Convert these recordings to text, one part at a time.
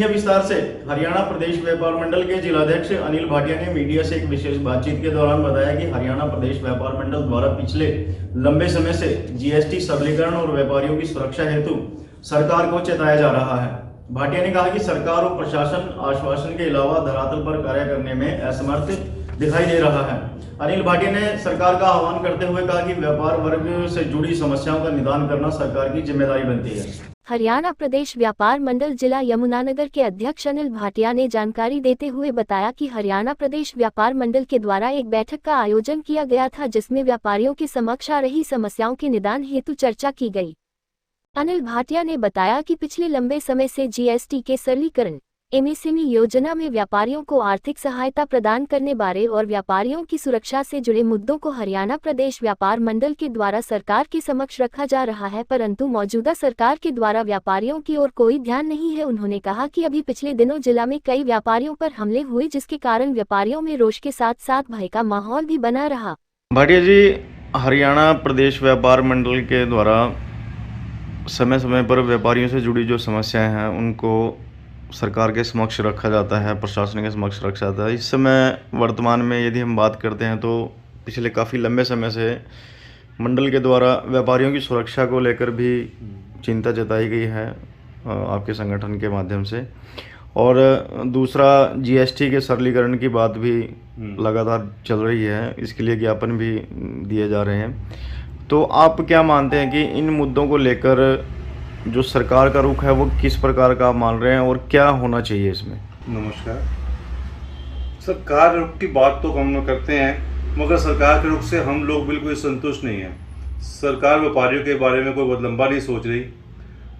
है विस्तार से। हरियाणा प्रदेश व्यापार मंडल के जिलाध्यक्ष अनिल भाटिया ने मीडिया से एक विशेष बातचीत के दौरान बताया कि हरियाणा प्रदेश व्यापार मंडल द्वारा पिछले लंबे समय से जीएसटी सबलीकरण और व्यापारियों की सुरक्षा हेतु सरकार को चेताया जा रहा है। भाटिया ने कहा कि सरकार और प्रशासन आश्वासन के अलावा धरातल पर कार्य करने में असमर्थ दिखाई दे रहा है। अनिल भाटिया ने सरकार का आह्वान करते हुए कहा कि व्यापार वर्ग से जुड़ी समस्याओं का निदान करना सरकार की जिम्मेदारी बनती है। हरियाणा प्रदेश व्यापार मंडल जिला यमुनानगर के अध्यक्ष अनिल भाटिया ने जानकारी देते हुए बताया कि हरियाणा प्रदेश व्यापार मंडल के द्वारा एक बैठक का आयोजन किया गया था, जिसमें व्यापारियों के समक्ष आ रही समस्याओं के निदान हेतु चर्चा की गई। अनिल भाटिया ने बताया कि पिछले लंबे समय से जीएसटी के सरलीकरण, एमएसएमई योजना में व्यापारियों को आर्थिक सहायता प्रदान करने बारे और व्यापारियों की सुरक्षा से जुड़े मुद्दों को हरियाणा प्रदेश व्यापार मंडल के द्वारा सरकार के समक्ष रखा जा रहा है, परंतु मौजूदा सरकार के द्वारा व्यापारियों की ओर कोई ध्यान नहीं है। उन्होंने कहा कि अभी पिछले दिनों जिला में कई व्यापारियों पर हमले हुए, जिसके कारण व्यापारियों में रोष के साथ साथ भय का माहौल भी बना रहा। भाटिया जी, हरियाणा प्रदेश व्यापार मंडल के द्वारा समय समय पर व्यापारियों से जुड़ी जो समस्याएं हैं उनको सरकार के समक्ष रखा जाता है, प्रशासन के समक्ष रखा जाता है। इस समय वर्तमान में यदि हम बात करते हैं तो पिछले काफ़ी लंबे समय से मंडल के द्वारा व्यापारियों की सुरक्षा को लेकर भी चिंता जताई गई है आपके संगठन के माध्यम से, और दूसरा जीएसटी के सरलीकरण की बात भी लगातार चल रही है, इसके लिए ज्ञापन भी दिए जा रहे हैं। तो आप क्या मानते हैं कि इन मुद्दों को लेकर जो सरकार का रुख है वो किस प्रकार का आप मान रहे हैं और क्या होना चाहिए इसमें? नमस्कार। सरकार रुख की बात तो हम लोग करते हैं, मगर सरकार के रुख से हम लोग बिल्कुल संतुष्ट नहीं हैं। सरकार व्यापारियों के बारे में कोई बहुत लंबा नहीं सोच रही।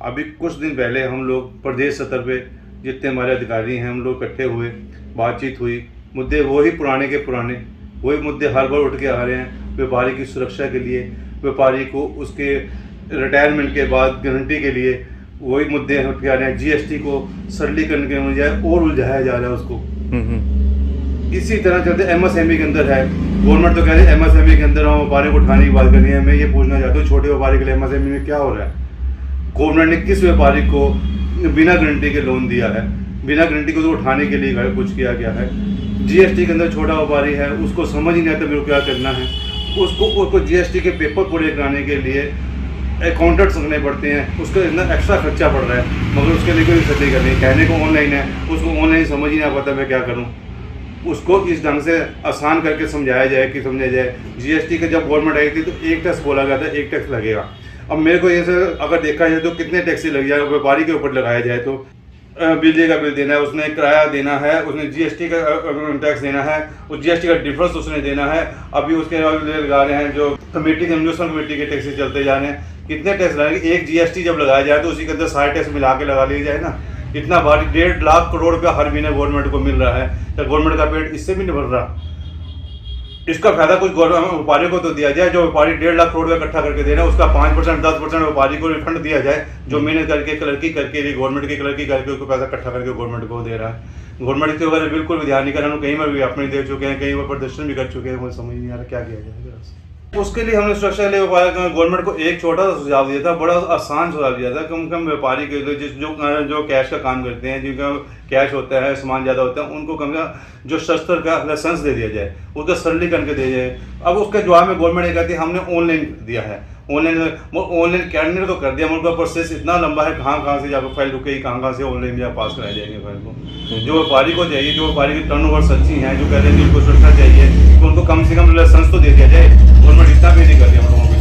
अभी कुछ दिन पहले हम लोग प्रदेश स्तर पे जितने हमारे अधिकारी हैं हम लोग इकट्ठे हुए, बातचीत हुई, मुद्दे वही पुराने के पुराने, वही मुद्दे हर बार उठ के आ रहे हैं। व्यापारी की सुरक्षा के लिए, व्यापारी को उसके रिटायरमेंट के बाद गारंटी के लिए वही मुद्दे उठ के आ रहे हैं। जीएसटी को सरलीकरण के बजाय और उलझाया जा रहा है उसको। इसी तरह चलते एमएसएमई के अंदर है, गवर्नमेंट तो कह रही है एमएसएमई के अंदर हम व्यापारी को उठाने की बात करनी है। मैं ये पूछना चाहता हूँ, छोटे व्यापारी के लिए एमएसएमई में क्या हो रहा है? गवर्नमेंट ने किस व्यापारी को बिना गारंटी के लोन दिया है? बिना गारंटी को तो उठाने के लिए कुछ किया गया है। जीएसटी के अंदर छोटा व्यापारी है, उसको समझ ही नहीं आता मेरे को क्या करना है। उसको जीएसटी के पेपर पूरे कराने के लिए अकाउंटेंट्स रखने पड़ते हैं, उसका इतना एक्स्ट्रा खर्चा पड़ रहा है, मगर उसके लिए कोई फैसिलिटी करनी। कहने को ऑनलाइन है, उसको ऑनलाइन समझ ही नहीं पता मैं क्या करूं। उसको इस ढंग से आसान करके समझाया जाए कि समझा जाए। जीएसटी का जब गवर्नमेंट आई थी तो एक टैक्स बोला गया था, एक टैक्स लगेगा। अब मेरे को ये अगर देखा जाए तो कितने टैक्स लग जाए, व्यापारी के ऊपर लगाया जाए तो बिजली का बिल देना है, उसने किराया देना है, उसने जीएसटी का टैक्स देना है, उस जीएसटी का डिफरेंस उसने देना है। अभी उसके लगा रहे हैं जो कमेटी के म्यूनसिपल कमेटी के टैक्स चलते जा रहे हैं। कितने टैक्स लगाएंगे? एक जीएसटी जब लगाया जाए तो उसी के अंदर सारे टैक्स मिला के लगा लिया जाए ना। इतना भारी 1.5 लाख करोड़ रुपया हर महीने गवर्नमेंट को मिल रहा है, तो गवर्नमेंट का पेट इससे भी नहीं भर रहा। इसका फायदा कुछ व्यापारी को तो दिया जाए। जो व्यापारी 1.5 लाख करोड़ रुपया इकट्ठा करके दे रहा है उसका 5% 10% व्यापारी को रिफंड दिया जाए, जो मेहनत करके क्लर्की करके गवर्नमेंट की क्लर्की करके उसको पैसा इकट्ठा करके गवर्नमेंट को दे रहा है। गवर्नमेंट के ऊपर बिल्कुल भी ध्यान नहीं कर रहा है। कहीं पर भी अपने दे चुके हैं, कहीं पर प्रदर्शन भी कर चुके हैं, मुझे समझ नहीं आ रहा क्या किया जाए। उसके लिए हमने सुरक्षा के लिए गवर्नमेंट को एक छोटा सा सुझाव दिया था, बड़ा आसान सुझाव दिया था। कम से कम व्यापारी के लिए जो कैश का काम करते हैं, जिनका कैश होता है, सामान ज़्यादा होता है, उनको कम से कम जो शस्त्र का लाइसेंस दे दिया जाए, उसका सरलीकरण के दिया जाए। अब उसके जवाब में गवर्नमेंट ये कहती है हमने ऑनलाइन दिया है। ऑनलाइन करने तो कर दिया, मगर उनका प्रोसेस इतना लंबा है, कहाँ से जाकर फाइल रुकेगी, कहाँ से ऑनलाइन या पास कराए जाएंगे फाइल को। जो व्यापारी को चाहिए, जो व्यापारी की टर्नओवर सच्ची है, जो कह रहे हैं कि उनको सुरक्षा चाहिए, तो उनको कम से कम लाइसेंस तो दे दिया जाए। गवर्नमेंट इतना भी नहीं कर रही हम लोगों को।